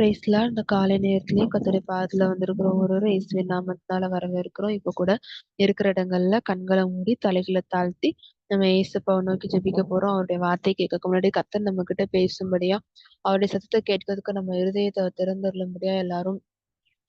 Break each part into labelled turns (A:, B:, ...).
A: பிரைஸ்லாம் இந்த காலை நேரத்திலயும் கர்த்தருடைய பாதத்துல வந்திருக்கிறோம். ஒரு இயேசுவின் நாமத்தினால வரவேற்கிறோம். இப்ப கூட இருக்கிற இடங்கள்ல கண்களை மூடி தலைகளை தாழ்த்தி நம்ம ஏசப்பாவை நோக்கி ஜெபிக்க போறோம். அவருடைய வார்த்தை கேட்க முன்னாடி கர்த்தர் நம்ம கிட்ட பேசும்படியா அவருடைய சத்தத்தை கேட்கறதுக்கு நம்ம இருதயத்தை திறந்துள்ளபடியா எல்லாரும்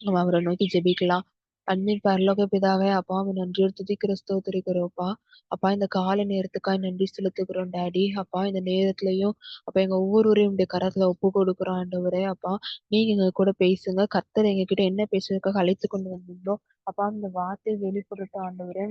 A: நம்ம அவரை நோக்கி ஜெபிக்கலாம். அன்பின் பரலோக பிதாவே, அப்பா உம்மை நன்றியோடு துதிக்கிற ஸ்தோத்திரிக்கிறோம்ப்பா. அப்பா இந்த காலை நேரத்துக்காக நன்றி செலுத்துகிறோம் டாடி. அப்பா இந்த நேரத்திலையும் அப்ப எங்க ஒவ்வொருவரையும் உடைய கரத்துல ஒப்பு கொடுக்குறோம் ஆண்டவரே. அப்பா நீங்க எங்க கூட பேசுங்க. கர்த்தர் எங்க கிட்ட என்ன பேசுறதுக்காக அழைத்து கொண்டு வந்தீங்களோ அப்பா இந்த வார்த்தை வெளிப்படட்டும் ஆண்டவரே.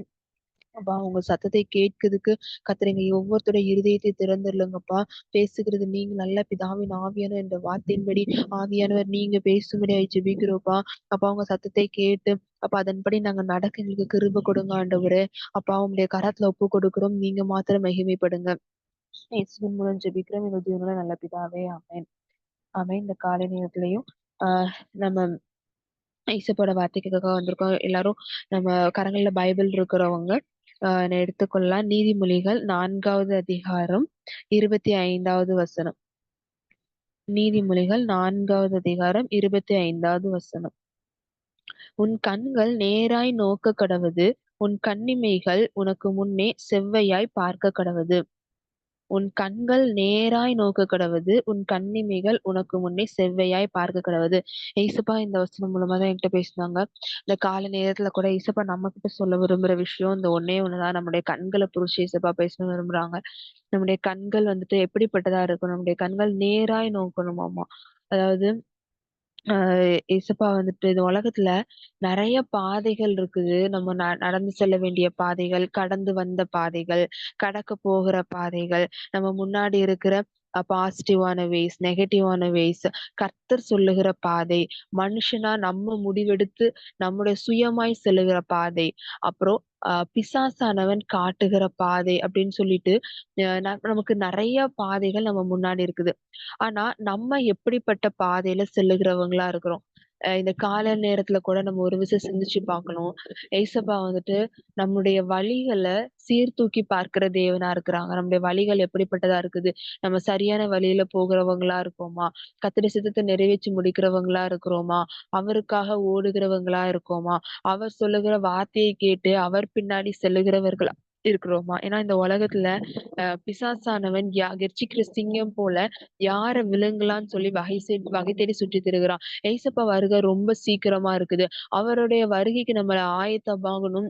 A: அப்பா உங்க சத்தத்தை கேட்கிறதுக்கு கர்த்தர் எங்க ஒவ்வொருத்தருடைய இருதயத்தை திறந்துருங்கப்பா. பேசுகிறது நீங்க நல்ல பிதாவின் ஆவியானவர் என்ற வார்த்தையின்படி ஆவியானவர் நீங்க பேசும்படியாய் ஜெபிக்கிறோம்ப்பா. அப்பா உங்க சத்தத்தை கேட்டு அப்ப அதன்படி நாங்க நடக்க எங்களுக்கு கிருபை கொடுங்க ஆண்டவரே. அப்பா உங்களுடைய கரத்துல ஒப்பு கொடுக்கிறோம். நீங்க மாத்திரம் மகிமைப்படுங்க. இயேசுவின் மூலம் ஜெபிக்கிறோம் எங்கள் ஜீவனுள்ள நல்ல பிதாவே, ஆமென். ஆமென். இந்த காலை நேரத்திலையும் நம்ம இயேசுவோட வார்த்தைக்காக வந்திருக்கோம். எல்லாரும் நம்ம கரங்கள்ல பைபிள் இருக்கிறவங்க எடுத்துக்கொள்ளலாம். நீதிமொழிகள் 4வது அதிகாரம் 25வது வசனம். நீதிமொழிகள் 4வது அதிகாரம் 25வது வசனம். உன் கண்கள் நேராய் நோக்க கடவது, உன் கண்ணிமைகள் உனக்கு முன்னே செவ்வையாய் பார்க்க கடவது. உன் கண்கள் நேராய் நோக்க கடவது, உன் கண்ணிமைகள் உனக்கு முன்னே செவ்வையாய் பார்க்க கடவது. ஏசப்பா இந்த வசனம் மூலமா தான் என்கிட்ட பேசினாங்க. இந்த கால நேரத்துல கூட ஏசப்பா நம்ம கிட்ட சொல்ல விரும்புற விஷயம் இந்த ஒன்னே ஒண்ணுதான். நம்முடைய கண்களை புரிச்சு ஏசப்பா பேச விரும்புறாங்க. நம்முடைய கண்கள் வந்துட்டு எப்படிப்பட்டதா இருக்கணும்? நம்முடைய கண்கள் நேராய் நோக்கணுமாமா. அதாவது ஏசப்பா வந்துட்டு இந்த உலகத்துல நிறைய பாதைகள் இருக்குது. நம்ம நடந்து செல்ல வேண்டிய பாதைகள், கடந்து வந்த பாதைகள், கடக்க போகிற பாதைகள், நம்ம முன்னாடி இருக்கிற பாசிட்டிவான வேஸ், நெகட்டிவான வேஸ், கர்த்தர் சொல்லுகிற பாதை, மனுஷனா நம்ம முடிவெடுத்து நம்முடைய சுயமாய் செல்லுகிற பாதை, அப்புறம் பிசாசானவன் காட்டுகிற பாதை அப்படின்னு சொல்லிட்டு நமக்கு நிறைய பாதைகள் நம்ம முன்னாடி இருக்குது. ஆனா நம்ம எப்படிப்பட்ட பாதையில செல்லுகிறவங்களா இருக்கிறோம்? இந்த காலை நேரத்துல கூட நம்ம ஒரு விஷயம் சிந்திச்சு பார்க்கணும். ஏசப்பா வந்துட்டு நம்முடைய வழிகள சீர்தூக்கி பார்க்கிற தேவனா இருக்கிறாங்க. நம்முடைய வழிகள் எப்படிப்பட்டதா இருக்குது? நம்ம சரியான வழியில போகிறவங்களா இருக்கோமா? கர்த்தருடைய சித்தத்தை நிறைவேற்றி முடிக்கிறவங்களா இருக்கிறோமா? அவருக்காக ஓடுகிறவங்களா இருக்கோமா? அவர் சொல்லுகிற வார்த்தையை கேட்டு அவர் பின்னாடி செல்லுகிறவர்களா இருக்கிறோமா? ஏன்னா இந்த உலகத்துல பிசாசானவன் கெர்ச்சிக்கிற சிங்கம் போல யார விழுங்கலான்னு சொல்லி வகை தேடி சுற்றித் திரிகிறான். ஏசப்பா வருகை ரொம்ப சீக்கிரமா இருக்குது. அவருடைய வருகைக்கு நம்மள ஆயத்தமாகணும்.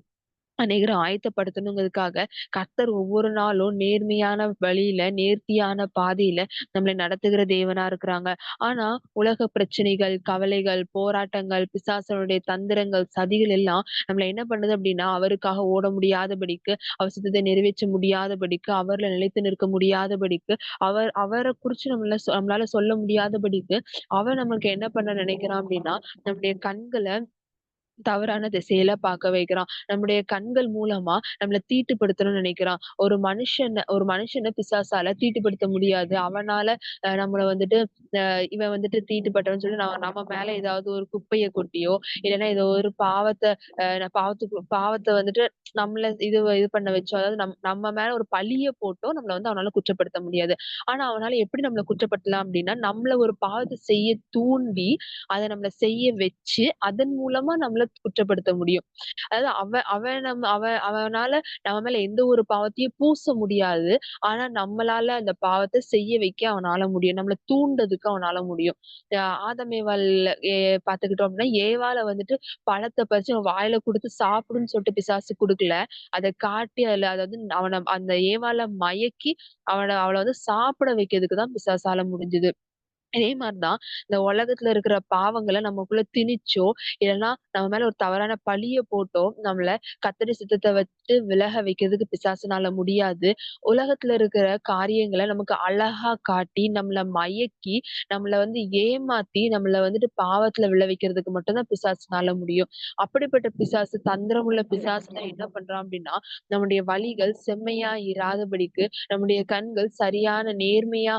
A: அநேகர ஆயத்தப்படுத்தணுங்கிறதுக்காக கர்த்தர் ஒவ்வொரு நாளும் நேர்மையான வழியில, நேர்த்தியான பாதையில நம்மளை நடத்துகிற தேவனா இருக்கிறாங்க. ஆனா உலக பிரச்சனைகள், கவலைகள், போராட்டங்கள், பிசாசனுடைய தந்திரங்கள், சதிகள் எல்லாம் நம்மள என்ன பண்ணுது அப்படின்னா, அவருக்காக ஓட முடியாதபடிக்கு, அவர் சித்தத்தை நிறைவேற்ற முடியாதபடிக்கு, அவர்ல நிலைத்து நிற்க முடியாதபடிக்கு, அவர குறிச்சு நம்மளால சொல்ல முடியாதபடிக்கு, அவன் நமக்கு என்ன பண்ண நினைக்கிறான் அப்படின்னா, நம்முடைய கண்கள தவறான திசையில பார்க்க வைக்கிறான். நம்முடைய கண்கள் மூலமா நம்மள தீட்டுப்படுத்தணும்னு நினைக்கிறான். ஒரு மனுஷன பிசாசால தீட்டுப்படுத்த முடியாது. அவனால நம்மள வந்துட்டு இவன் வந்துட்டு தீட்டுப்பட்டவன்னு சொல்லி நம்ம மேல ஏதாவது ஒரு குப்பைய கொட்டியோ, இல்லன்னா ஏதோ ஒரு பாவத்த பாவத்த வந்துட்டு நம்மள இது பண்ண வச்சோ, அதாவது நம்ம மேல ஒரு பழிய போட்டோ நம்மள வந்து அவனால குற்றப்படுத்த முடியாது. ஆனா அவனால எப்படி நம்மள குற்றப்படுத்தலாம் அப்படின்னா, நம்மள ஒரு பாவத்த செய்ய தூண்டி, அத நம்மள செய்ய வச்சு, அதன் மூலமா நம்மள குற்றப்படுத்த முடியும். அதாவது அவனால நம்ம மேல எந்த ஒரு பாவத்தையும் பூச முடியாது. ஆனா நம்மளால அந்த பாவத்த செய்ய வைக்க அவனால முடியும். நம்மள தூண்டுறதுக்கு அவனால முடியும். ஆதாம் ஏவாள் பாத்துக்கிட்டோம் அப்படின்னா, ஏவாள வந்துட்டு பழத்த பறிச்சு அவன் வாயில குடுத்து சாப்பிடுன்னு சொல்லிட்டு பிசாசு குடுக்கல. அத காட்டி அதாவது அந்த ஏவாள மயக்கி அவள வந்து சாப்பிட வைக்கிறதுக்கு தான் பிசாசால முடிஞ்சது. இதே மாரிதான் இந்த உலகத்துல இருக்கிற பாவங்கள நமக்குள்ள திணிச்சோ, இல்லன்னா நம்ம மேல ஒரு தவறான பழிய போட்டோ, நம்மள கர்த்தருடைய சித்தத்த விட்டு விலக வைக்கிறதுக்கு பிசாசுனால முடியாது. உலகத்துல இருக்கிற காரியங்கள நமக்கு அழகா காட்டி, நம்மள மயக்கி, நம்மள வந்து ஏமாத்தி, நம்மள வந்துட்டு பாவத்துல விழ வைக்கிறதுக்கு மட்டும் தான் பிசாசுனால முடியும். அப்படிப்பட்ட பிசாசு, தந்திரமுள்ள பிசாசு தான் என்ன பண்றான் அப்படின்னா, நம்முடைய வழிகள் செம்மையா இராதபடிக்கு, நம்முடைய கண்கள் சரியான நேர்மையா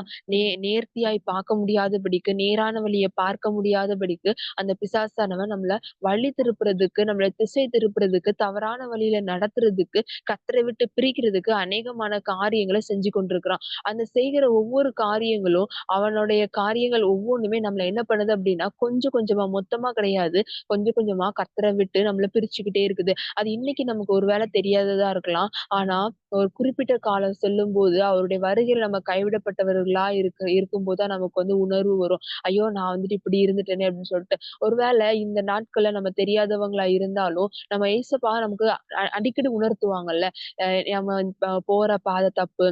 A: நேர்த்தியாய் பார்க்க முடியாத முடியாதபடிக்கு, நேரான வழிய பார்க்க முடியாதபடிக்கு, அந்த பிசாசானவன் நம்மள வழி திருப்புறதுக்கு, நம்மள திசை திருப்புறதுக்கு, தவறான வழியில நடத்துறதுக்கு, கர்த்தரை விட்டு பிரிக்கிறதுக்கு அநேகமான காரியங்கள செஞ்சு கொண்டிருக்கிறான். அந்த செய்கிற ஒவ்வொரு காரியங்களும், அவனுடைய காரியங்கள் ஒவ்வொன்னுமே நம்மள என்ன பண்ணுது அப்டின்னா, கொஞ்சம் கொஞ்சமா மொத்தமா கிடையாது. கொஞ்சம் கொஞ்சமா கர்த்தர விட்டு நம்மள பிரிச்சுக்கிட்டே இருக்குது. அது இன்னைக்கு நமக்கு ஒரு வேள தெரியாததா இருக்கலாம். ஆனா, ஒரு குறிப்பிட்ட காலம் செல்லும்போது, அவருடைய வருகையில நம்ம கைவிடப்பட்டவர்களா இருக்கும்போது தான் நமக்கு உணர்வு வரும். ஐயோ! நான் இப்படி இருந்துட்டேனே அப்படின்னு சொல்லிட்டு. ஒருவேள இந்த நாட்கள்ல நம்ம தெரியாதவங்களா இருந்தாலும், நம்ம ஏசப்பா நமக்கு அடிக்கடி உணர்த்துவாங்கல்ல. அ நம்ம போற பாதை தப்பு.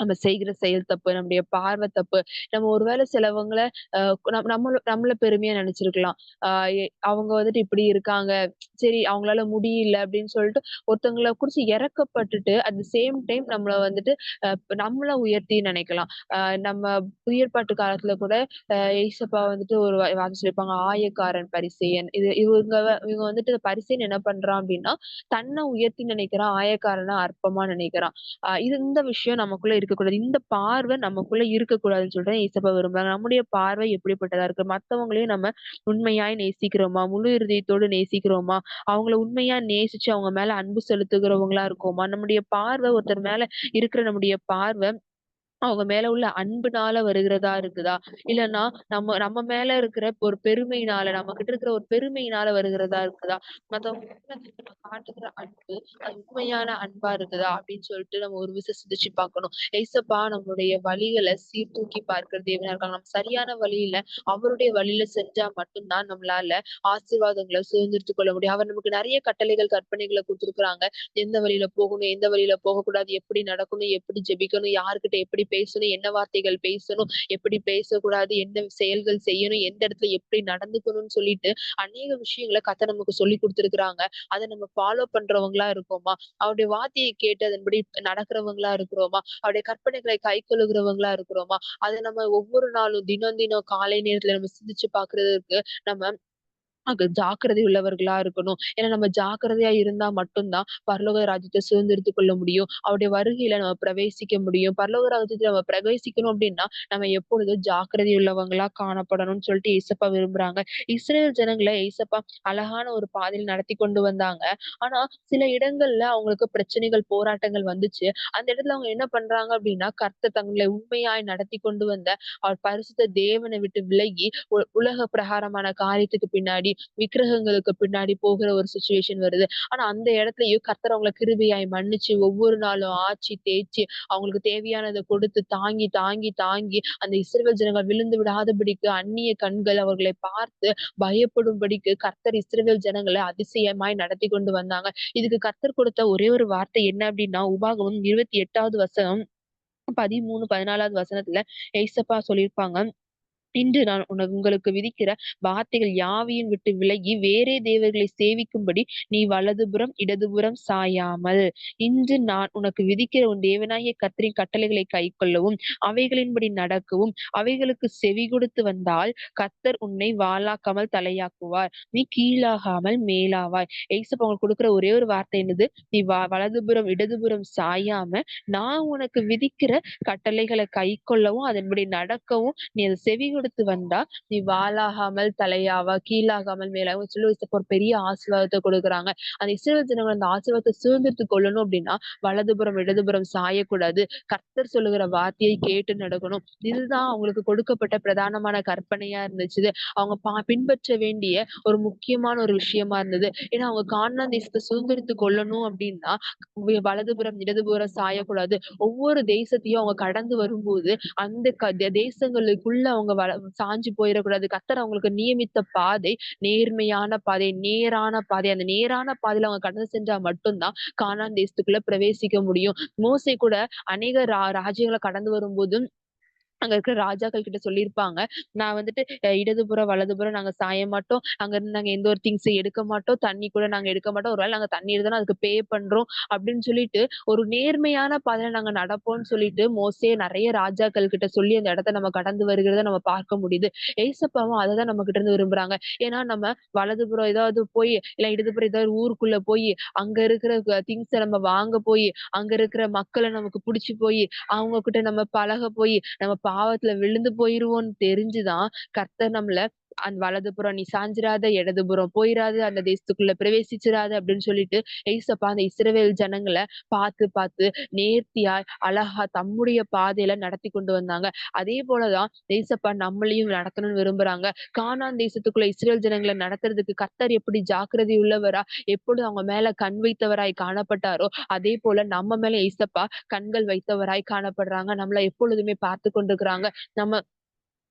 A: நம்ம செய்கிற செயல் தப்பு, நம்முடைய பார்வை தப்பு. நம்ம ஒரு வேளை சிலவங்கள அ நம்மள பெருமையா நெனச்சிருக்கலாம். அ அவங்க இப்படி இருக்காங்க. சரி அவங்களால முடியல அப்படின்னு சொல்லிட்டு ஒருத்தங்கள குறிச்சு இரக்கப்பட்டுட்டு, அட் த சேம் டைம் நம்மள நம்மள உயர்த்தி நெனைக்கலாம். நம்ம புதிய ஏற்பாட்டு காலத்துல கூட ஏசப்பா ஒரு வார்த்தை சொல்லியிருப்பாங்க. ஆயக்காரன் பரிசேயன். இவங்க பரிசேயன் என்ன பண்றான் அப்படின்னா, தன்ன உயர்த்தி நினைக்கிறான். ஆயக்காரன அற்பமா நினைக்கிறான். இந்த விஷயம் நமக்குள்ள இருக்கக்கூடாது. இந்த பார்வை நமக்குள்ள இருக்கக்கூடாதுன்னு சொல்லிட்டு ஏசப்பா விரும்புறாங்க. நம்முடைய பார்வை எப்படிப்பட்டதா இருக்கு? மத்தவங்களையும் நம்ம உண்மையாய் நேசிக்கிறோமா? முழு இருதயத்தோடு நேசிக்கிறோமா? அவங்கள உண்மையா நேசிச்சு அவங்க மேல அன்பு செலுத்துகிறவங்களா இருக்கோமா? நம்முடைய பார்வை ஒருத்தர் மேல இருக்கிற நம்முடைய பார்வை அவங்க மேல உள்ள அன்புனால வருகிறதா இருக்குதா? இல்லன்னா நம்ம நம்ம மேல இருக்கிற ஒரு பெருமையினால, நம்மகிட்ட இருக்கிற ஒரு பெருமையினால வருகிறதா இருக்குதா? மத்தவங்க கிட்ட நம்ம காட்டுகிற அன்பு, அது உண்மையான அன்பா இருக்குதா? அப்படின்னு சொல்லிட்டு நம்ம ஒரு விஷயம் சிந்திச்சு பார்க்கணும். ஏசப்பா நம்முடைய வழிகள சீர்தூக்கி பார்க்கிற தேவனா இருக்காங்க. நம்ம சரியான வழியில, அவருடைய வழியில செஞ்சா மட்டும் தான் நம்மளால ஆசீர்வாதங்கள சுதந்திரித்துக் கொள்ள முடியும். அவர் நமக்கு நெறைய கட்டளைகள், கற்பனைகள குடுத்திருக்கிறாங்க. எந்த வழியில போகணும், எந்த வழியில போகக்கூடாது, எப்படி நடக்கணும், எப்படி ஜெபிக்கணும், யார்கிட்ட எப்படி பேசணும், என்ன வார்த்தைகள் பேசணும், எப்படி பேசக்கூடாது, என்ன செயல்கள் செய்யணும், எந்த இடத்துல எப்படி நடந்துக்கணும்னு சொல்லிட்டு அநேக விஷயங்கள கர்த்தர் நமக்கு சொல்லிக் குடுத்திருக்கிறாங்க. அத நம்ம ஃபாலோ பண்றவங்களா இருக்கோமா? அவருடைய வார்த்தையை கேட்டு அதன்படி நடக்கிறவங்களா இருக்கிறோமா? அவருடைய கற்பனைகளை கைக்கொள்ளுகிறவங்களா இருக்கிறோமா? அத நம்ம ஒவ்வொரு நாளும் தினம் தினம் காலை நேரத்துல நம்ம சிந்திச்சு பார்க்கிறதற்கு நம்ம ஜாக்கிரதை உள்ளவர்களா இருக்கணும். ஏன்னா நம்ம ஜாக்கிரதையா இருந்தா மட்டும் தான் பரலோக ராஜ்யத்த சுதந்திரித்துக் கொள்ள முடியும். அவருடைய வருகையில நம்ம பிரவேசிக்க முடியும். பரலோக ராஜ்யத்துல நம்ம பிரவேசிக்கணும் அப்டின்னா, நம்ம எப்பொழுதும் ஜாக்கிரதை உள்ளவங்களா காணப்படணும்னு சொல்லிட்டு ஏசப்பா விரும்புறாங்க. இஸ்ரவேல் ஜனங்கள ஏசப்பா அழகான ஒரு பாதையில நடத்தி கொண்டு வந்தாங்க. ஆனா, சில இடங்கள்ல அவங்களுக்கு பிரச்சனைகள், போராட்டங்கள் வந்துச்சு. அந்த இடத்துல அவங்க என்ன பண்றாங்க அப்டின்னா, கர்த்தர் தங்களை உண்மையாய் நடத்தி கொண்டு வந்த அவர் பரிசுத்த தேவனை விட்டு விலகி, உலக பிரகாரமான காரியத்துக்கு பின்னாடி விக்கிரகங்களுக்கு பின்னாடி போகிற ஒரு சிச்சுவேஷன் வருது. ஆனா அந்த இடத்துலயும் கர்த்தர் அவங்கள கிருபையாய் மன்னிச்சு ஒவ்வொரு நாளும் ஆச்சி தேய்ச்சு அவங்களுக்கு தேவையானத கொடுத்து தாங்கி, தாங்கி, தாங்கி அந்த இஸ்ரவேல் ஜனங்கள் விழுந்து விடாதபடிக்கு அந்நிய கண்கள் அவர்களை பார்த்து பயப்படும்படிக்கு கர்த்தர் இஸ்ரவேல் ஜனங்கள அதிசயமாய் நடத்தி கொண்டு வந்தாங்க. இதுக்கு கர்த்தர் கொடுத்த ஒரே ஒரு வார்த்தை என்ன அப்டின்னா, உபாகமம் 28வது வசனம் 13, 14வது வசனத்துல ஏசப்பா சொல்லியிருப்பாங்க. இன்று நான் உங்களுக்கு விதிக்கிற வார்த்தைகள் யாவையும் விட்டு விலகி வேறே தேவர்களை சேவிக்கும்படி நீ வலதுபுறம் இடதுபுறம் சாயாமல் இன்று நான் உனக்கு விதிக்கிற உன் தேவனாகிய கர்த்தரின் கட்டளைகளை கைக்கொள்ளவும் அவைகளின்படி நடக்கவும் அவைகளுக்கு செவி கொடுத்து வந்தால் கர்த்தர் உன்னை வாளாக்காமல் தலையாக்குவார் நீ கீழாகாமல் மேலாவாய். ஏசப்பா உங்களுக்கு கொடுக்கிற ஒரே ஒரு வார்த்தை என்னது? நீ வலதுபுறம் இடதுபுறம் சாயாம நான் உனக்கு விதிக்கிற கட்டளைகளை கைக்கொள்ளவும் அதன்படி நடக்கவும் நீ அத செவி கொடுத்து வந்தா, நீ வாலாகாமல் தலையாவா, கீழாகாமல் மேலாகவும் சொல்லி ஒரு பெரிய ஆசீர்வாதத்த குடுக்குறாங்க. அந்த இஸ்ரவேல் ஜனங்கள் அந்த ஆசீர்வாதத்த சுதந்திரித்துக் கொள்ளணும் அப்டின்னா, வலதுபுறம், இடதுபுறம் சாயக்கூடாது. கர்த்தர் சொல்லுகிற வார்த்தையை கேட்டு நடக்கணும். இதுதான் அவங்களுக்கு கொடுக்கப்பட்ட பிரதானமான கற்பனையா இருந்துச்சு. அவங்க பின்பற்ற வேண்டிய ஒரு முக்கியமான ஒரு விஷயமா இருந்தது. ஏன்னா, அவங்க கானான் தேசத்த சுதந்திரித்துக் கொள்ளணும் அப்டின்னா, வலதுபுறம், இடதுபுறம் சாயக்கூடாது. ஒவ்வொரு தேசத்தையும் அவங்க கடந்து வரும்போது, அந்த தேசங்களுக்குள்ள அவங்க சாஞ்சு போயிறக்கூடாது. கர்த்தர் அவங்களுக்கு நியமித்த பாதை நேர்மையான பாதை, நேரான பாதை. அந்த நேரான பாதையில அவங்க கடந்து சென்றா மட்டும் தான் கானான் தேசத்துக்குள்ள பிரவேசிக்க முடியும். மோசே கூட அநேக ராஜ்யங்கள கடந்து வரும்போது அங்க இருக்கிற ராஜாக்கள் கிட்ட சொல்லியிருப்பாங்க. நான் இடதுபுறம், வலதுபுறம் நாங்க சாய மாட்டோம். அங்கருந்து நாங்க எந்த ஒரு திங்ஸும் எடுக்க மாட்டோம். தண்ணி கூட நாங்க எடுக்க மாட்டோம். ஒரு வேள நாங்க தண்ணி எடுத்தோம்னா அதுக்கு பே பண்றோம். அப்படின்னு சொல்லிட்டு ஒரு நேர்மையான பாதையில நாங்க நடப்போம்ன்னு சொல்லிட்டு மோசே நெறைய ராஜாக்கள் கிட்ட சொல்லி அந்த இடத்த நம்ம கடந்து வருகிறத நம்ம பார்க்க முடியுது. ஏசப்பாவும் அததான் நம்மகிட்ட இருந்து விரும்புறாங்க. ஏன்னா நம்ம வலதுபுறம் ஏதாவது போய், இல்ல இடதுபுறம் ஏதாவது ஊருக்குள்ள போயி, அங்க இருக்கிற திங்ஸ நம்ம வாங்க போயி, அங்க இருக்கிற மக்கள நமக்கு புடிச்சு போயி, அவங்க கிட்ட நம்ம பழக போயி, நம்ம பாவத்துல விழுந்து போயிருவோம்ன்னு தெரிஞ்சுதான் கர்த்தர் நம்மள வலதுபுறம் நீ சாஞ்சிராத, இடதுபுறம் போயிராத, அந்த தேசத்துக்குள்ள பிரவேசிச்சிராத அப்படின்னு சொல்லிட்டு ஏசப்பா அந்த இஸ்ரவேல் ஜனங்கள பார்த்து பார்த்து நேர்த்தியா அழகா தம்முடைய பாதையில நடத்தி கொண்டு வந்தாங்க. அதே போலதான் ஏசப்பா நம்மளையும் நடத்தணும்னு விரும்புறாங்க. கானான் தேசத்துக்குள்ள இஸ்ரவேல் ஜனங்கள நடத்துறதுக்கு கர்த்தர் எப்படி ஜாக்கிரதை உள்ளவரா, எப்பொழுது அவங்க மேல கண் வைத்தவராய் காணப்பட்டாரோ, அதே போல நம்ம மேல ஏசப்பா கண்கள் வைத்தவராய் காணப்படுறாங்க. நம்மள எப்பொழுதுமே பார்த்து கொண்டிருக்கிறாங்க. நம்ம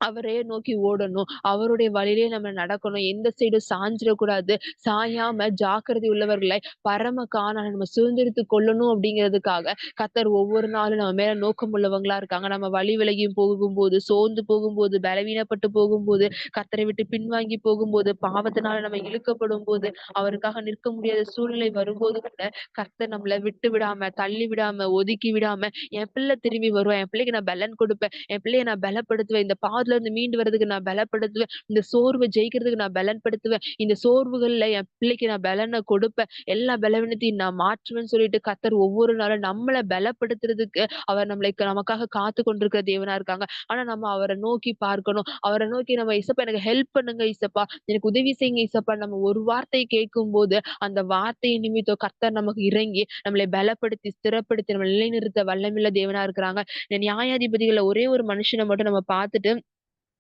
A: அவரையே நோக்கி ஓடணும். அவருடைய வழியிலே நம்ம நடக்கணும். எந்த சைடும் சாஞ்சிடக்கூடாது. சாயாம ஜாக்கிரதை உள்ளவர்களாய் பரம காணான நம்ம சுதந்திரித்துக் கொள்ளணும் அப்படிங்கிறதுக்காக கர்த்தர் ஒவ்வொரு நாளும் நம்ம மேல நோக்கம் உள்ளவங்களா இருக்காங்க. நம்ம வழி விலகி போகும்போது, சோர்ந்து போகும்போது, பலவீனப்பட்டு போகும்போது, கர்த்தரை விட்டு பின்வாங்கி போகும்போது, பாவத்தினால நம்ம இழுக்கப்படும்போது, அவருக்காக நிற்க முடியாத சூழ்நிலை வரும்போது கூட கர்த்தர் நம்மள விட்டு விடாம, தள்ளி விடாம, ஒதுக்கி விடாம, என் பிள்ளை திரும்பி வருவா. என் பிள்ளைக்கு நான் பலன் குடுப்பேன். என் பிள்ளைய நான் பலப்படுத்துவேன். இந்த பாவத்துல இருந்து மீண்டு வர்றதுக்கு நான் பலப்படுத்துவேன். இந்த சோர்வ ஜெயிக்கிறதுக்கு நான் பலன்படுத்துவேன். இந்த சோர்வுகள்ல என் பிள்ளைக்கு நான் பலன கொடுப்பேன். எல்லா பலவீனத்தையும் நான் மாற்றுவேன்னு சொல்லிட்டு கர்த்தர் ஒவ்வொரு நாளும் நம்மள பலப்படுத்துறதுக்கு அவர் நமக்காக காத்து கொண்டிருக்கிற தேவனா இருக்காங்க. ஆனா நம்ம அவர நோக்கி பார்க்கணும். அவர நோக்கி நம்ம இசப்பா எனக்கு ஹெல்ப் பண்ணுங்க இசப்பா. எனக்கு உதவி செய்யுங்க இசப்பா. நம்ம ஒரு வார்த்தை கேட்கும்போது அந்த வார்த்தை நிமித்தம் கர்த்தர் நமக்கு இறங்கி நம்மளை பலப்படுத்தி, ஸ்திரப்படுத்தி நம்மள நிலைநிறுத்த வல்லமையுள்ள தேவனா இருக்கிறாங்க. இந்த நியாயாதிபதிகள்ல ஒரே ஒரு மனுஷன மட்டும் நம்ம பார்த்துட்டு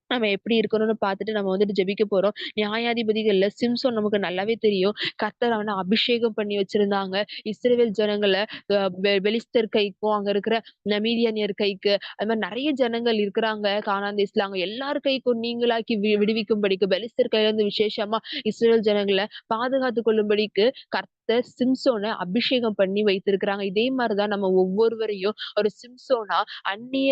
A: நம்ம எப்படி இருக்கணும்னு பார்த்துட்டு நம்ம வந்துட்டு ஜெபிக்க போறோம். நியாயாதிபதிகள்ல சிம்சோன் நமக்கு நல்லாவே தெரியும். கர்த்தர் அவன அபிஷேகம் பண்ணி வச்சிருந்தாங்க. இஸ்ரவேல் ஜனங்கள பெலிஸ்தர் கைக்கும், அங்க இருக்கிற மீதியானியர் கைக்கு, அது மாரி நெறைய ஜனங்கள் இருக்கிறாங்க கானான் தேசத்துல. அவங்க எல்லார் கைக்கும் நீங்களாக்கி விடுவிக்கும்படிக்கு பெலிஸ்தர் கையில இருந்து விசேஷமா இஸ்ரவேல் ஜனங்கள பாதுகாத்துக் கொள்ளும்படிக்கு கர்த்தர் சிம்சோன அபிஷேகம் பண்ணி வைத்திருக்கிறாங்க. இதே மாரி தான் நம்ம ஒவ்வொருவரையும் ஒரு சிம்சோனா அந்நிய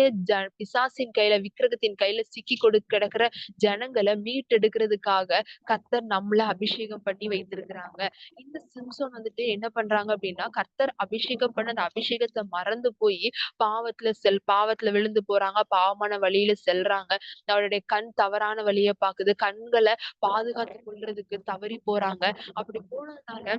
A: பிசாசின் கையில, விக்கிரகத்தின் கையில சிக்கி கிடக்கிற ஜனங்கள மீட்டெடுக்கிறதுக்காக கர்த்தர் நம்மள அபிஷேகம் பண்ணி வைத்திருக்கிறாங்க. இந்த சிம்சோன் வந்துட்டு என்ன பண்றாங்க அப்படின்னா, கர்த்தர் அபிஷேகம் பண்ண அந்த அபிஷேகத்த மறந்து போயி பாவத்துல விழுந்து போறாங்க. பாவமான வழியில செல்றாங்க. அவருடைய கண் தவறான வழிய பாக்குது. கண்கள பாதுகாத்துக் கொள்றதுக்கு தவறி போறாங்க. அப்படி போனதுனால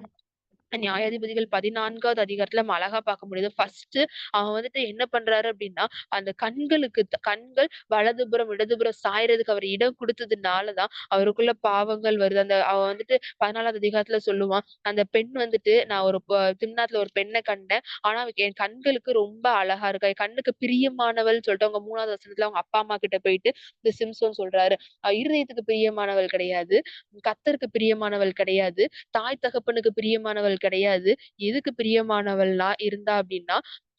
A: நியாயாதிபதிகள் 14வது அதிகாரத்துல நம்ம அழகா பார்க்க முடியுது. ஃபர்ஸ்ட்டு அவன் வந்துட்டு என்ன பண்றாரு அப்டின்னா, அந்த கண்கள் வலதுபுறம், இடதுபுறம் சாயறதுக்கு அவர் இடம் குடுத்ததுனால தான் அவருக்குள்ள பாவங்கள் வருது. அவன் வந்துட்டு 14வது அதிகாரத்துல சொல்லுவான். அந்த பெண் வந்துட்டு நான் ஒரு திம்னாத்ல ஒரு பெண்ண கண்டேன். ஆனா அவ என் கண்களுக்கு ரொம்ப அழகா இருக்கா. என் கண்ணுக்கு பிரியமானவள்ன்னு சொல்லிட்டு அவங்க 3வது வசனத்துல அவங்க அப்பா, அம்மா கிட்ட போயிட்டு இந்த சிம்சோன் சொல்றாரு. இருதயத்துக்கு பிரியமானவள் கிடையாது. கர்த்தருக்கு பிரியமானவள் கிடையாது. தாய் தகப்பனுக்கு பிரியமானவள் கிடையாது. எதுக்கு பிரியமானவளா இருந்தா அப்டின்னா,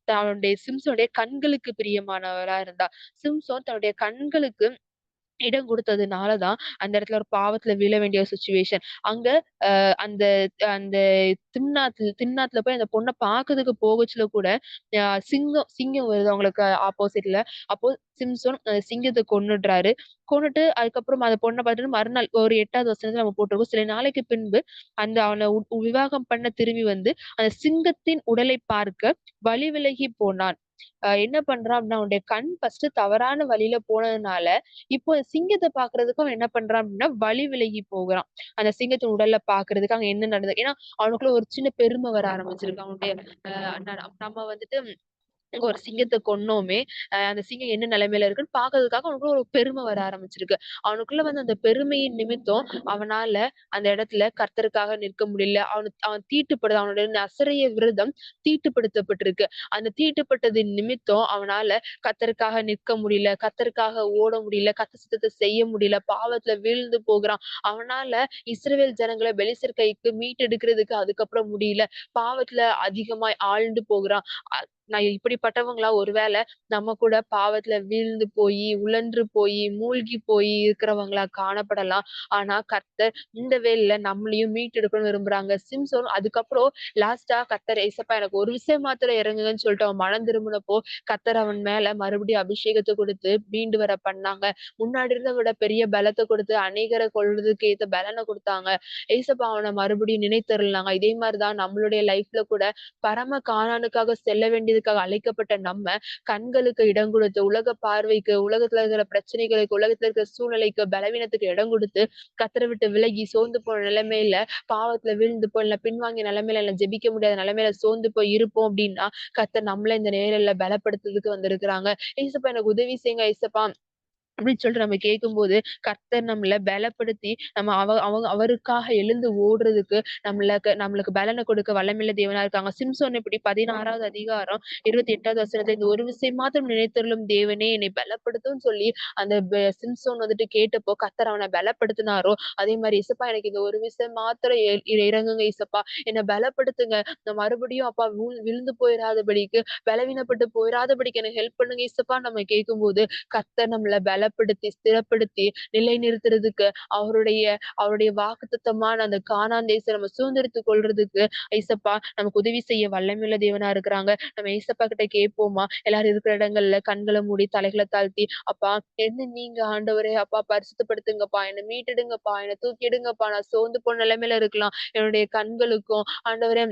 A: தன்னுடைய சிம்சோனுடைய கண்களுக்கு பிரியமானவளா இருந்தா. சிம்சோன் தன்னுடைய கண்களுக்கு இடம் குடுத்ததுனால தான், அந்த இடத்துல ஒரு பாவத்துல விழ வேண்டிய ஒரு சிச்சுவேஷன். அங்க அந்த அந்த திம்னாத்ல போய் அந்த பொண்ண பாக்குறதுக்கு போகச்சுல கூட, சிங்கம் சிங்கம் வருது அவங்களுக்கு ஆப்போசிட்ல. அப்போ சிம்சோன் சிங்கத்த கொன்னுடுறாரு. கொன்னுட்டு அதுக்கப்புறம் அந்த பொண்ண பாத்துட்டு மறுநாள் ஒரு 8வது வசனத்துல நம்ம போட்டிருக்கோம். சில நாளைக்கு பின்பு அவன விவாகம் பண்ண திரும்பி வந்து, அந்த சிங்கத்தின் உடலை பார்க்க வழி விலகி போனான். என்ன பண்றான் அப்படின்னா, அவனுடைய கண் ஃபர்ஸ்ட் தவறான வழியில போனதுனால, இப்போ சிங்கத்த பாக்குறதுக்கு அவன் என்ன பண்றான் அப்படின்னா, வழி விலகி போகுறான். அந்த சிங்கத்தின் உடல்ல பாக்குறதுக்கு அங்க என்ன நடந்தது? ஏன்னா, அவனுக்குள்ள ஒரு சின்ன பெருமை வர ஆரம்பிச்சிருக்கு. அவனுடைய நம்ம வந்துட்டு ஒரு சிங்கத்த கொன்னோமே! அந்த சிங்கம் என்ன நிலைமையில இருக்குன்னு பாக்குறதுக்காக அவனுக்குள்ள ஒரு பெருமை வர ஆரம்பிச்சிருக்கு. அவனுக்குள்ள வந்து அந்த பெருமையின் நிமித்தம் அவனால அந்த இடத்துல கர்த்தருக்காக நிற்க முடியல. அவன் தீட்டுப்படுது. அவனுடைய நசரேய விரதம் தீட்டுப்படுத்தப்பட்டிருக்கு. அந்த தீட்டுப்பட்டதின் நிமித்தம் அவனால கர்த்தருக்காக நிற்க முடியல. கர்த்தருக்காக ஓட முடியல. கர்த்தர் சித்தத்த செய்ய முடியல. பாவத்துல வீழ்ந்து போகுறான். அவனால இஸ்ரவேல் ஜனங்கள பெலிஸ்தர் கைக்கு மீட்டெடுக்கிறதுக்கு அதுக்கப்புறம் முடியல. பாவத்துல அதிகமாய் ஆழ்ந்து போகுறான். நான் இப்படிப்பட்டவங்களா ஒருவேள நம்ம கூட பாவத்துல வீழ்ந்து போயி, உழன்று போயி, மூழ்கி போயி இருக்கிறவங்களா காணப்படலாம். ஆனா கர்த்தர் இந்த வேளையில நம்மளையும் மீட்டெடுக்கணும்னு விரும்புறாங்க. சிம்சோன் அதுக்கப்புறம் லாஸ்ட்டா கர்த்தர் ஏசப்பா எனக்கு ஒரு விஷயம் மாத்திரம் இறங்குங்கன்னு சொல்லிட்டு அவன் மனம் திரும்பினப்போ, கர்த்தர் அவன் மேல மறுபடியும் அபிஷேகத்த குடுத்து மீண்டு வர பண்ணாங்க. முன்னாடி இருந்தத விட பெரிய பலத்த குடுத்து அநேகர கொல்றதுக்கு ஏத்த பலன குடுத்தாங்க. ஏசப்பா அவன மறுபடியும் நினைத்தருளினாங்க. இதே மாரி தான் நம்மளுடைய லைஃப்ல கூட பரம காணானுக்காக செல்ல வேண்டியது செய்யறதுக்காக அழைக்கப்பட்ட நம்ம கண்களுக்கு இடம் கொடுத்து, உலக பார்வைக்கு, உலகத்துல இருக்கிற பிரச்சனைகளுக்கு, உலகத்துல இருக்கிற சூழ்நிலைக்கு, பலவீனத்துக்கு இடம் கொடுத்து, கர்த்தரை விட்டு விலகி சோர்ந்து போன நிலைமையில, பாவத்துல வீழ்ந்து போய், இல்ல பின்வாங்கிய நிலைமையில, இல்ல ஜெபிக்க முடியாத நிலைமையில சோர்ந்து போய் இருப்போம் அப்படின்னா, கர்த்தர் நம்மள இந்த நேரத்துல பலப்படுத்துறதுக்கு வந்திருக்கிறாங்க. "ஏசப்பா எனக்கு உதவி செய்யுங்க ஏசப்பா" அப்படின்னு சொல்லிட்டு நம்ம கேட்கும்போது, கர்த்தர் நம்மள பலப்படுத்தி, நம்ம அவங்க அவருக்காக எழுந்து ஓடுறதுக்கு நம்மளுக்கு பலன கொடுக்க வல்லமையுள்ள தேவனா இருக்காங்க. சிம்சோன் இப்படி 16வது அதிகாரம் 28வது வசனத்துல, "இந்த ஒரு விஷயம் மாத்திரம் நினைத்தருளும் தேவனே என்னை பலப்படுத்தும்ன்னு" சொல்லி அந்த சிம்சோன் வந்துட்டு கேட்டப்போ, கர்த்தர் அவன பலப்படுத்தினாரோ, அதே மாரி "ஏசப்பா எனக்கு இந்த ஒரு விஷயம் மாத்திரம் இறங்குங்க ஏசப்பா. என்ன பலப்படுத்துங்க. நான் மறுபடியும் அப்பா விழுந்து போயிறாதபடிக்கு, பலவீனப்பட்டு போயிறாதபடிக்கு எனக்கு ஹெல்ப் பண்ணுங்க ஏசப்பான்னு" நம்ம கேட்கும்போது, கர்த்தர் நம்மள பலப்படுத்தி, ஸ்திரப்படுத்தி, நிலைநிறுத்துறதுக்கு அவருடைய அவருடைய வாக்குத்தத்தமான அந்த கானான் தேசம் நம்ம சுதந்தரித்துக் கொள்றதுக்கு ஏசப்பா நமக்கு உதவி செய்ய வல்லமையுள்ள தேவனா இருக்கிறாங்க. நம்ம ஏசப்பா கிட்ட கேட்போமா? எல்லாரும் இருக்கிற இடங்கள்ல கண்கள மூடி, தலைகள தாழ்த்தி, "அப்பா என்ன நீங்க ஆண்டவரே, அப்பா பரிசுத்தப்படுத்துங்கப்பா, என்ன மீட்டெடுங்கப்பா, என்ன தூக்கி எடுங்கப்பா. நான் சோர்ந்து போன நிலைமையில இருக்கலாம். என்னுடைய கண்களுக்கும் ஆண்டவரே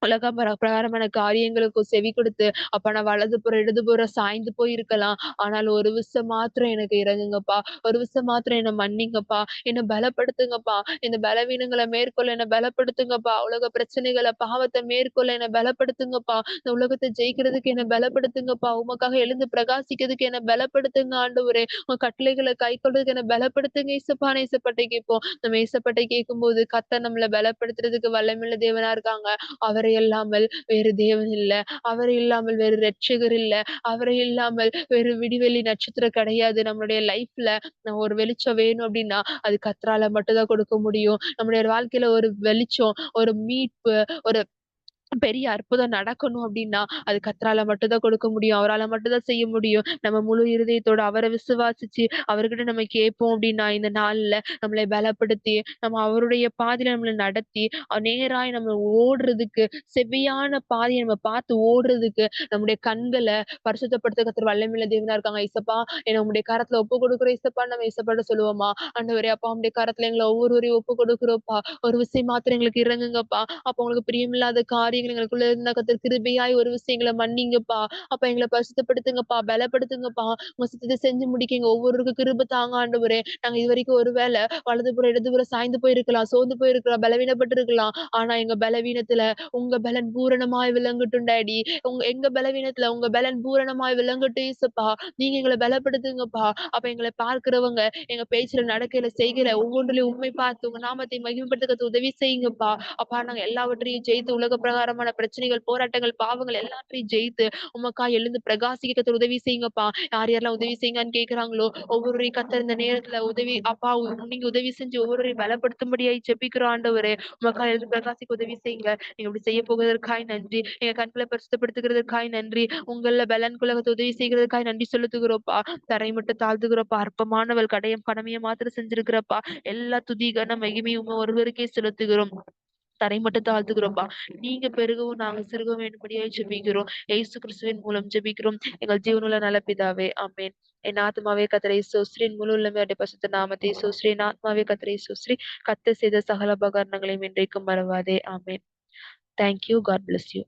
A: உலக பிரகாரமான காரியங்களுக்கும் செவி கொடுத்து, அப்ப நான் வலதுபுறம், இடதுபுறம் சாய்ந்து போயிருக்கலாம். ஆனால் ஒரு விஷயம் மாத்திரம் எனக்கு இறங்குங்கப்பா. ஒரு விஷயம் மாத்திரம் என்ன மன்னிங்கப்பா. என்ன பலப்படுத்துங்கப்பா. இந்த பலவீனங்கள மேற்கொள்ள என்ன பலப்படுத்துங்கப்பா. உலக பிரச்சனைகள, பாவத்த மேற்கொள்ள என்ன பலப்படுத்துங்கப்பா. இந்த உலகத்த ஜெயிக்கிறதுக்கு என்ன பலப்படுத்துங்கப்பா. உமக்காக எழுந்து பிரகாசிக்கிறதுக்கு என்ன பலப்படுத்துங்க ஆண்டவரே. உங்க கட்டளைகள கைக்கொள்றதுக்கு என்ன பலப்படுத்துங்க ஏசப்பான்னு ஏசப்பாட்ட கேட்போம். நம்ம ஏசப்பாட்ட கேட்கும்போது, கர்த்தர் நம்மள பலப்படுத்துறதுக்கு வல்லமையுள்ள தேவனா இருக்காங்க. அவரை அல்லாமல் வேறு தேவன் இல்ல. அவரை இல்லாமல் வேறு இரட்சகர் இல்ல. அவரை இல்லாமல் வேறு விடிவெள்ளி நட்சத்திரம் கிடையாது. நம்மளுடைய லைஃப்ல ஒரு வெளிச்சம் வேணும் அப்டின்னா, அது கர்த்தரால மட்டும் தான் கொடுக்க முடியும். நம்முடைய வாழ்க்கையில ஒரு வெளிச்சம், ஒரு மீட்பு, ஒரு பெரிய அற்புதம் நடக்கணும் அப்டின்னா, அது கர்த்தரால மட்டும் தான் கொடுக்க முடியும். அவரால மட்டும் தான் செய்ய முடியும். நம்ம முழு இருதயத்தோட அவர விசுவாசிச்சு, அவர்கிட்ட நம்ம கேட்போம் அப்டின்னா, இந்த நாள்ல நம்மளை பலப்படுத்தி, நம்ம அவருடைய பாதையில நம்மள நடத்தி, நேராய் நம்ம ஓடுறதுக்கு, செவ்வையான பாதைய நம்ம பார்த்து ஓடுறதுக்கு, நம்முடைய கண்கள பரிசுத்தப்படுத்த கர்த்தர் வல்லமையுள்ள தேவனா இருக்காங்க. "ஏசப்பா, என்ன உம்முடைய கரத்துல ஒப்புக் கொடுக்குறோம் ஏசப்பான்னு" நம்ம ஏசப்பாட்ட சொல்லுவோமா? ஆண்டவரே, அப்பா உம்முடைய கரத்துல எங்கள ஒவ்வொருவரையும் ஒப்புக் கொடுக்குறோம்ப்பா. ஒரு விஷயம் மாத்திரம் எங்களுக்கு இறங்குங்கப்பா. அப்ப உங்களுக்கு பிரியமில்லாத காரியங்கள் எங்களுக்குள்ள இருந்தா கர்த்தர் கிருபையாய் ஒரு விஷயங்கள மன்னிங்கப்பா. அப்ப எங்கள பரிசுத்தப்படுத்துங்கப்பா, பலப்படுத்துங்கப்பா. உங்க சித்தத்த செஞ்சு முடிக்க எங்க ஒவ்வொருவருக்கும் கிருப தாங்க ஆண்டவரே. நாங்க இதுவரைக்கும் ஒரு வேள வலதுபுறம், இடதுபுறம் சாய்ந்து போயிருக்கலாம், சோர்ந்து போயிருக்கலாம், பலவீனப்பட்டிருக்கலாம். ஆனா எங்க பலவீனத்துல உங்க பலன் பூரணமாய் விளங்கட்டும் டாடி. எங்க பலவீனத்துல உங்க பலன் பூரணமாய் விளங்கட்டும் ஏசப்பா. நீங்க எங்கள பலப்படுத்துங்கப்பா. அப்ப எங்கள பார்க்கிறவங்க, எங்க பேச்சுல, நடக்கையில, செய்கையில ஒவ்வொன்றிலும் உம்மை பார்த்து உங்க நாமத்தை மகிமைப்படுத்துறதுக்கு உதவி செய்யுங்கப்பா. அப்பா நாங்க எல்லாவற்றையும் ஜெயித்து உலக பிரகாரமான பிரச்சனைகள், போராட்டங்கள், பாவங்கள் எல்லாத்தையும் ஜெயித்து உமக்காய் எழுந்து பிரகாசிக்க கர்த்தர் உதவி செய்யுங்கப்பா. யார் யாரெல்லாம் உதவி செய்யுங்கன்னு கேட்கிறாங்களோ, ஒவ்வொருவரையும் கர்த்தர் இந்த நேரத்துல உதவி அப்பா நீங்க உதவி செஞ்சு ஒவ்வொருவரையும் பலப்படுத்தும்படியாய் ஜெபிக்கிறோம் ஆண்டவரே. உமக்காய் எழுந்து பிரகாசிக்க உதவி செய்யுங்க. நீங்க இப்படி செய்ய போவதற்காய் நன்றி. எங்க கண்களை பரிசுத்தப்படுத்துகிறதற்காய் நன்றி. உங்கள பலன் குலகத்தை உதவி செய்கிறதற்காய் நன்றி செலுத்துகிறோம்ப்பா. தரை மட்டும் தாழ்த்துகிறோம்ப்பா. அற்பமானவள் கடமைய மாத்திரம் செஞ்சிருக்கிறப்பா. எல்லா துதி கன மகிமையும் ஒருவருக்கே செலுத்துகிறோம். தரை மட்டும் தாழ்த்துகிறோம்ப்பா. நீங்க பெருகவும் நாங்க சிறுக வேண்டும்படியாய் ஜெபிக்கிறோம். இயேசு கிறிஸ்துவின் மூலம் ஜெபிக்கிறோம். எங்கள் ஜீவனுள்ள நல்ல பிதாவே. ஆமென். என் ஆத்துமாவே கர்த்தரை ஸ்தோத்திரி. என் முழு உள்ளமே அவருடைய பரிசுத்த நாமத்தை ஸ்தோத்திரி. என் ஆத்துமாவே கர்த்தரை ஸ்தோத்திரி. கர்த்தர் செய்த சகல உபகாரங்களையும் இன்றைக்கும் மறவாதே. ஆமென். Thank you. God bless you.